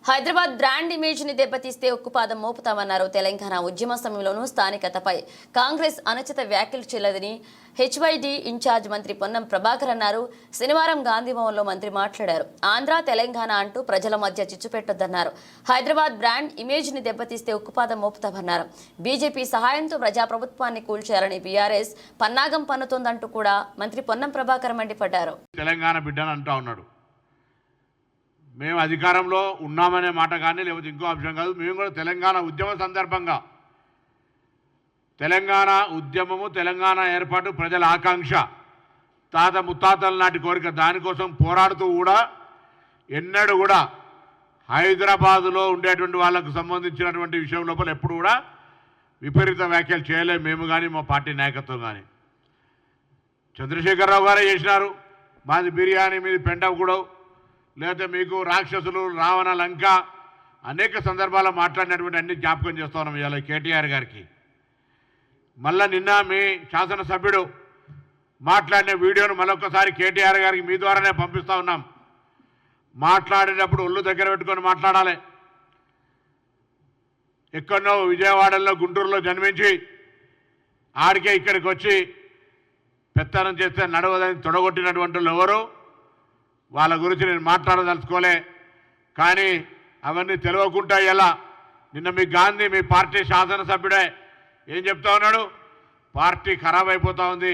Hyderabad brand image ని దెబ్బతీస్తే ఉక్కుపాదం మోపుతామన్నారు. తెలంగాణ ఉద్యమ సమయంలోనూ స్థానికతపై కాంగ్రెస్ అనుచిత వ్యాఖ్యలు చేయలేదని హెచ్వైడి ఇన్ఛార్జ్ మంత్రి పొన్నం ప్రభాకర్ అన్నారు. శనివారం గాంధీభవన్లో మంత్రి మాట్లాడారు. ఆంధ్ర తెలంగాణ అంటూ ప్రజల మధ్య చిచ్చు పెట్టొద్దన్నారు. హైదరాబాద్ బ్రాండ్ ఇమేజ్ ని దెబ్బతీస్తే ఉక్కుపాదం మోపుతామన్నారు. బీజేపీ సహాయంతో ప్రజాప్రభుత్వాన్ని కూల్చేయాలని బీఆర్ఎస్ పన్నాగం పన్నుతోందంటూ కూడా మంత్రి పొన్నం ప్రభాకర్ మండిపడ్డారు. తెలంగాణ బిడ్డను అంటూ ఉన్నాడు. మేము అధికారంలో ఉన్నామనే మాట కానీ లేకపోతే ఇంకో అంశం కాదు. మేము కూడా తెలంగాణ ఉద్యమ సందర్భంగా తెలంగాణ ఉద్యమము, తెలంగాణ ఏర్పాటు ప్రజల ఆకాంక్ష, తాత ముత్తాతల నాటి కోరిక, దానికోసం పోరాడుతూ కూడా ఎన్నడూ కూడా హైదరాబాదులో ఉండేటువంటి వాళ్ళకు సంబంధించినటువంటి విషయం లోపల ఎప్పుడు కూడా విపరీత వ్యాఖ్యలు చేయలేము మేము కానీ మా పార్టీ నాయకత్వం కానీ. చంద్రశేఖరరావు గారే చేసినారు. మాది బిర్యానీ, మీది పెండగూడెం, లేకపోతే మీకు రాక్షసులు, రావణ, లంక అనేక సందర్భాల్లో మాట్లాడినటువంటి అన్ని జ్ఞాపకం చేస్తూ ఉన్నాం ఇవాళ కేటీఆర్ గారికి. మళ్ళీ నిన్న మీ శాసనసభ్యుడు మాట్లాడిన వీడియోను మరొకసారి కేటీఆర్ గారికి మీ ద్వారానే పంపిస్తూ ఉన్నాం. మాట్లాడేటప్పుడు ఒళ్ళు దగ్గర పెట్టుకొని మాట్లాడాలి. ఎక్కడో విజయవాడలో, గుంటూరులో జన్మించి ఆడికే ఇక్కడికి వచ్చి పెత్తనం చేస్తే నడవదని తొడగొట్టినటువంటి వాళ్ళు ఎవరు? వాళ్ళ గురించి నేను మాట్లాడదలుచుకోలే. కానీ అవన్నీ తెలియకుండా ఎలా నిన్న మీ గాంధీ, మీ పార్టీ శాసనసభ్యుడే ఏం చెప్తా ఉన్నాడు? పార్టీ ఖరాబ్ అయిపోతూ ఉంది,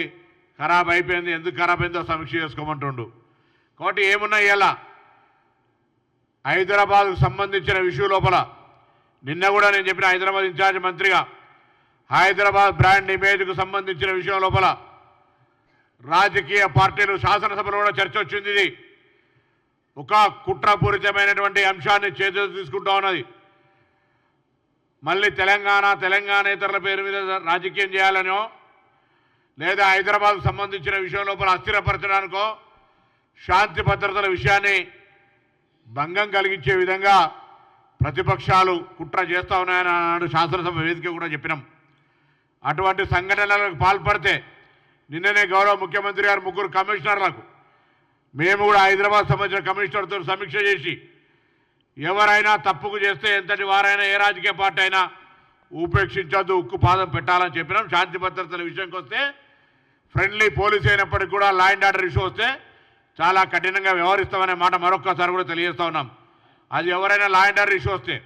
ఖరాబ్ అయిపోయింది, ఎందుకు ఖరాబ్ అయిందో సమీక్ష చేసుకోమంటుండు. కాబట్టి ఏమున్నా ఇలా హైదరాబాద్కు సంబంధించిన విషయం లోపల నిన్న కూడా నేను చెప్పిన హైదరాబాద్ ఇన్ఛార్జ్ మంత్రిగా హైదరాబాద్ బ్రాండ్ ఇమేజ్కు సంబంధించిన విషయం లోపల రాజకీయ పార్టీలు శాసనసభలో కూడా చర్చ వచ్చింది. ఇది ఒక కుట్రపూరితమైనటువంటి అంశాన్ని చేతులు తీసుకుంటా ఉన్నది. మళ్ళీ తెలంగాణేతరుల పేరు మీద రాజకీయం చేయాలనో లేదా హైదరాబాద్కు సంబంధించిన విషయం లోపల అస్థిరపరచడానికో శాంతి భద్రతల విషయాన్ని భంగం కలిగించే విధంగా ప్రతిపక్షాలు కుట్ర చేస్తూ ఉన్నాయని అన్నాడు. శాసనసభ వేదిక కూడా చెప్పినాం. అటువంటి సంఘటనలకు పాల్పడితే నిన్ననే గౌరవ ముఖ్యమంత్రి గారు 3 కమిషనర్లకు మేము కూడా హైదరాబాద్ సంబంధించిన కమిషనర్తో సమీక్ష చేసి ఎవరైనా తప్పుకు చేస్తే ఎంతటి వారైనా ఏ రాజకీయ పార్టీ అయినా ఉపేక్షించొద్దు, ఉక్కు పాదం పెట్టాలని చెప్పినాం. శాంతి భద్రతల విషయంకి వస్తే ఫ్రెండ్లీ పోలీస్ అయినప్పటికీ కూడా లా అండ్ ఆర్డర్ ఇష్యూ వస్తే చాలా కఠినంగా వ్యవహరిస్తామనే మాట మరొక్కసారి కూడా తెలియజేస్తూ ఉన్నాం. అది ఎవరైనా లా అండ్ ఆర్డర్ ఇష్యూ వస్తే